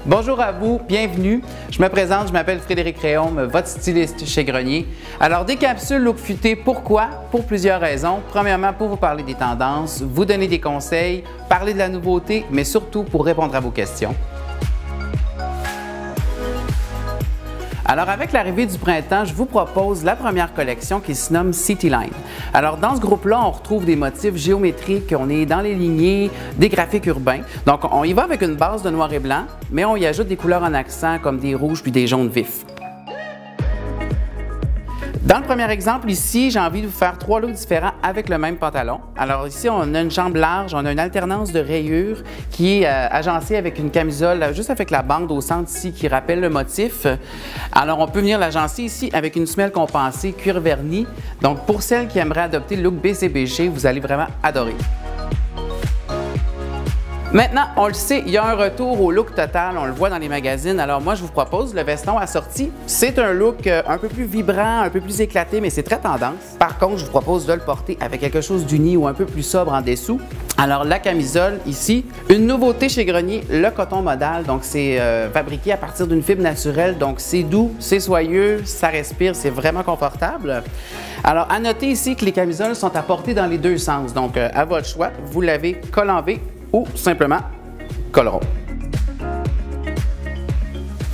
Bonjour à vous, bienvenue. Je me présente, je m'appelle Frédéric Réaume, votre styliste chez Grenier. Alors, des capsules look futé, pourquoi? Pour plusieurs raisons. Premièrement, pour vous parler des tendances, vous donner des conseils, parler de la nouveauté, mais surtout pour répondre à vos questions. Alors, avec l'arrivée du printemps, je vous propose la première collection qui se nomme Cityline. Alors, dans ce groupe-là, on retrouve des motifs géométriques, on est dans les lignées, des graphiques urbains. Donc, on y va avec une base de noir et blanc, mais on y ajoute des couleurs en accent comme des rouges puis des jaunes vifs. Dans le premier exemple, ici, j'ai envie de vous faire 3 looks différents avec le même pantalon. Alors ici, on a une jambe large, on a une alternance de rayures qui est agencée avec une camisole, juste avec la bande au centre ici qui rappelle le motif. Alors on peut venir l'agencer ici avec une semelle compensée cuir verni. Donc pour celles qui aimeraient adopter le look BCBG, vous allez vraiment adorer. Maintenant, on le sait, il y a un retour au look total, on le voit dans les magazines. Alors moi, je vous propose le veston assorti. C'est un look un peu plus vibrant, un peu plus éclaté, mais c'est très tendance. Par contre, je vous propose de le porter avec quelque chose d'uni ou un peu plus sobre en dessous. Alors la camisole ici, une nouveauté chez Grenier, le coton modal. Donc c'est fabriqué à partir d'une fibre naturelle, donc c'est doux, c'est soyeux, ça respire, c'est vraiment confortable. Alors à noter ici que les camisoles sont à porter dans les deux sens. Donc à votre choix, vous l'avez col en V ou simplement col rond.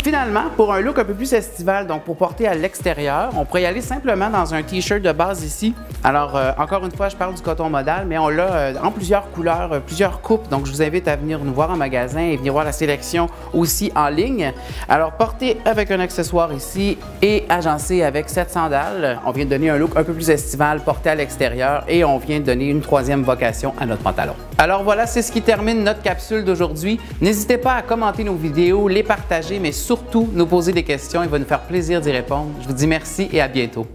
Finalement, pour un look un peu plus estival, donc pour porter à l'extérieur, on pourrait y aller simplement dans un t-shirt de base ici. Alors, encore une fois, je parle du coton modal, mais on l'a en plusieurs couleurs, plusieurs coupes. Donc, je vous invite à venir nous voir en magasin et venir voir la sélection aussi en ligne. Alors, porté avec un accessoire ici et agencé avec cette sandale, on vient de donner un look un peu plus estival, porté à l'extérieur et on vient de donner une troisième vocation à notre pantalon. Alors voilà, c'est ce qui termine notre capsule d'aujourd'hui. N'hésitez pas à commenter nos vidéos, les partager, mais surtout nous poser des questions. Il va nous faire plaisir d'y répondre. Je vous dis merci et à bientôt.